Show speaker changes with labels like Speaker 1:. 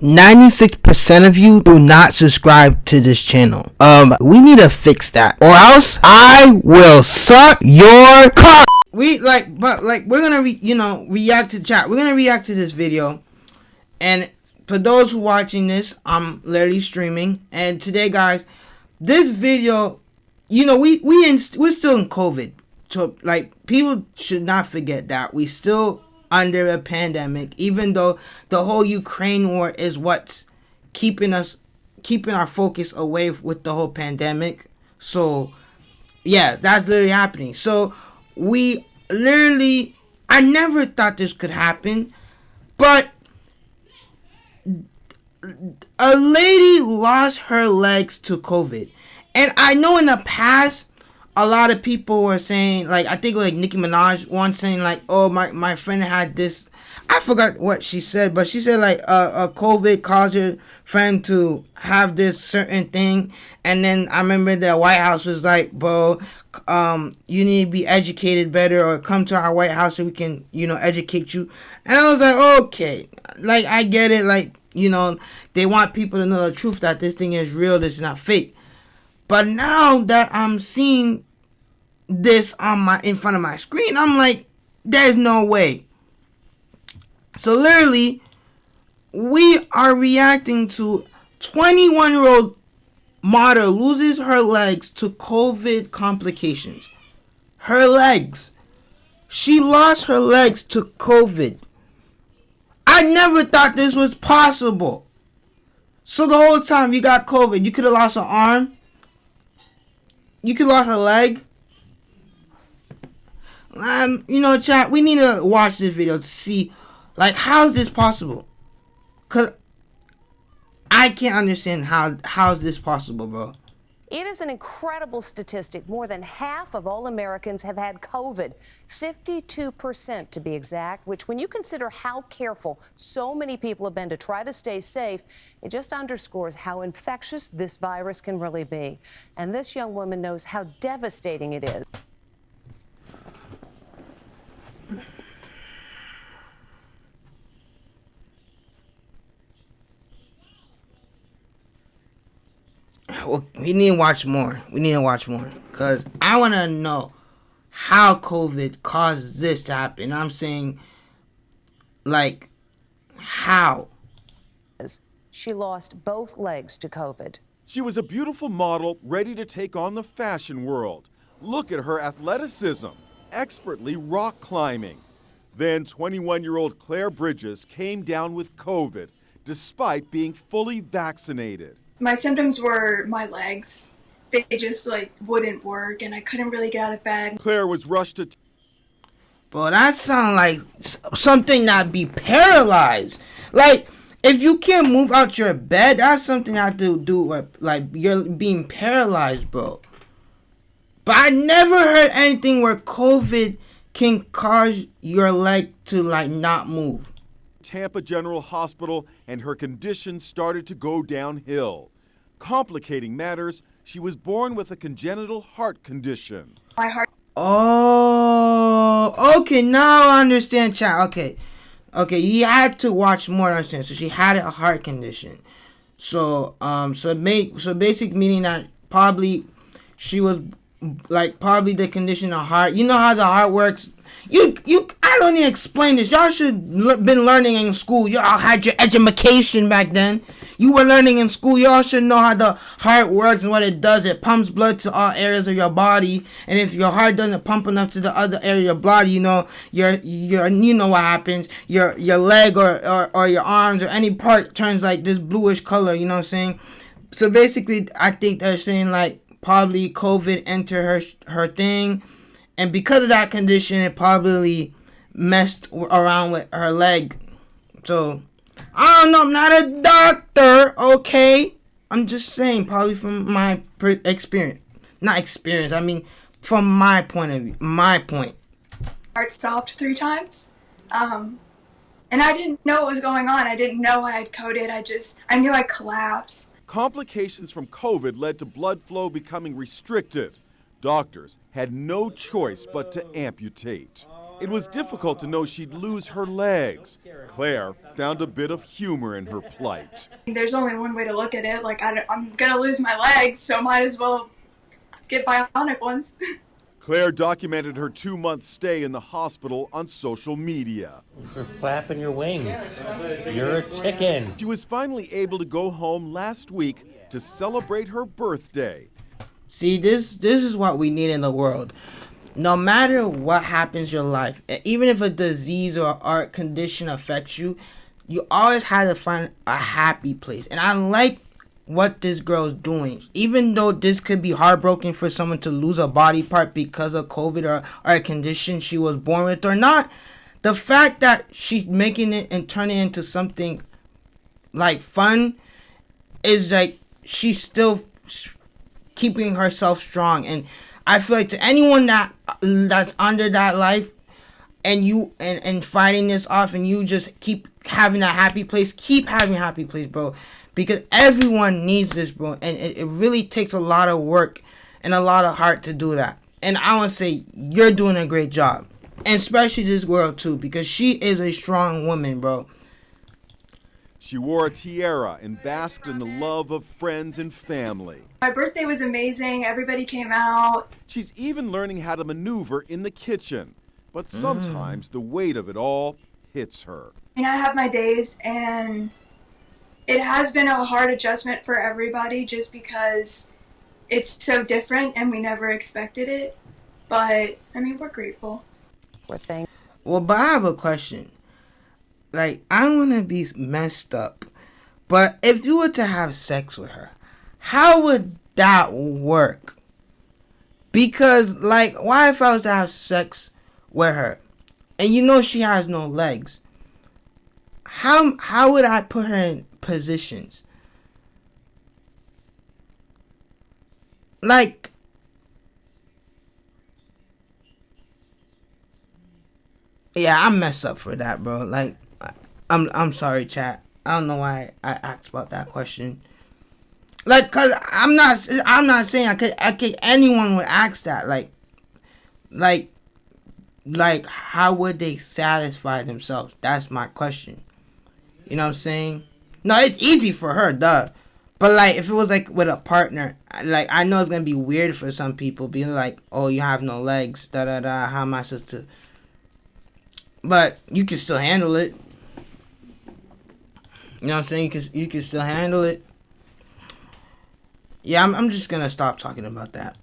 Speaker 1: 96% of you do not subscribe to this channel. We need to fix that, or else I will suck your cock. We're gonna react to chat. We're gonna react to this video, and for those who watching this, I'm literally streaming, and today, guys, this video, we're still in COVID, so people should not forget that we still under a pandemic, even though the whole Ukraine war is what's keeping our focus away with the whole pandemic. So yeah, that's literally happening. So I never thought this could happen, but a lady lost her legs to COVID. And I know in the past, a lot of people were saying, I think Nicki Minaj once saying, oh, my friend had this. I forgot what she said, but she said, a COVID caused her friend to have this certain thing. And then I remember the White House was like, bro, you need to be educated better, or come to our White House so we can, educate you. And I was like, okay, I get it. They want people to know the truth, that this thing is real, this is not fake. But now that I'm seeing this in front of my screen, I'm like, there's no way. So literally, we are reacting to 21-year-old model loses her legs to COVID complications. Her legs. She lost her legs to COVID. I never thought this was possible. So the whole time you got COVID, you could have lost an arm. You could have lost a leg. Chat, we need to watch this video to see, how is this possible? Because I can't understand how is this possible, bro.
Speaker 2: It is an incredible statistic. More than half of all Americans have had COVID, 52% to be exact, which when you consider how careful so many people have been to try to stay safe, it just underscores how infectious this virus can really be. And this young woman knows how devastating it is.
Speaker 1: We need to watch more. Because I want to know how COVID caused this to happen. I'm saying, how?
Speaker 2: She lost both legs to COVID.
Speaker 3: She was a beautiful model ready to take on the fashion world. Look at her athleticism, expertly rock climbing. Then 21-year-old Claire Bridges came down with COVID despite being fully vaccinated.
Speaker 4: My symptoms were my legs. They just wouldn't work, and I couldn't really get out of bed.
Speaker 3: Claire was rushed to
Speaker 1: Bro, that sounds like something that be paralyzed. If you can't move out your bed, that's something you have to do with, you're being paralyzed, bro. But I never heard anything where COVID can cause your leg to, not move.
Speaker 3: Tampa General Hospital, and her condition started to go downhill. Complicating matters, she was born with a congenital heart condition.
Speaker 4: My heart.
Speaker 1: Oh, okay, now I understand, chat. Okay, you had to watch more to understand. So she had a heart condition. So basic meaning that probably she was probably the condition of heart. You know how the heart works. I don't even explain this. Y'all should been learning in school. Y'all had your education back then. You were learning in school. Y'all should know how the heart works and what it does. It pumps blood to all areas of your body. And if your heart doesn't pump enough to the other area of your body, you know what happens. Your leg or your arms or any part turns this bluish color. You know what I'm saying? So basically, I think they're saying probably COVID entered her thing. And because of that condition, it probably messed around with her leg. So, I don't know. I'm not a doctor, okay? I'm just saying, probably from my experience. Not experience, I mean, from my point of view. My point.
Speaker 4: Heart stopped 3 times. And I didn't know what was going on. I didn't know I had coded. I knew I collapsed.
Speaker 3: Complications from COVID led to blood flow becoming restricted. Doctors had no choice but to amputate. It was difficult to know she'd lose her legs. Claire found a bit of humor in her plight.
Speaker 4: There's only one way to look at it. Like, I'm gonna lose my legs, so might as well get bionic ones.
Speaker 3: Claire documented her 2-month stay in the hospital on social media.
Speaker 5: For flapping your wings. You're a chicken.
Speaker 3: She was finally able to go home last week to celebrate her birthday.
Speaker 1: See, this is what we need in the world. No matter what happens in your life, even if a disease or art condition affects you, you always have to find a happy place. And I like what this girl's doing. Even though this could be heartbroken for someone to lose a body part because of COVID or a condition she was born with or not, the fact that she's making it and turning it into something like fun is like she's still keeping herself strong. And I feel like to anyone that's under that life and you and fighting this off, and you just keep having that happy place, keep having a happy place, bro, because everyone needs this, bro, and it really takes a lot of work and a lot of heart to do that. And I want to say you're doing a great job, and especially this girl too, because she is a strong woman, bro.
Speaker 3: She wore a tiara and basked in the love of friends and family.
Speaker 4: My birthday was amazing. Everybody came out.
Speaker 3: She's even learning how to maneuver in the kitchen. But sometimes the weight of it all hits her.
Speaker 4: I have my days, and it has been a hard adjustment for everybody just because it's so different and we never expected it. But, I mean, we're grateful.
Speaker 1: Well, but I have a question. Like, I don't want to be messed up, but if you were to have sex with her, how would that work? Because, like, why if I was to have sex with her, and you know she has no legs, how would I put her in positions? Like, yeah, I'm messed up for that, bro. Like, I'm sorry, chat. I don't know why I asked about that question. Like, cause I'm not saying I could anyone would ask that. Like how would they satisfy themselves? That's my question. You know what I'm saying? No, it's easy for her, duh. But like, if it was like with a partner, like I know it's gonna be weird for some people, being like, "Oh, you have no legs, da da da." How am I supposed to? But you can still handle it. You know what I'm saying? You can still handle it. Yeah, I'm just gonna stop talking about that.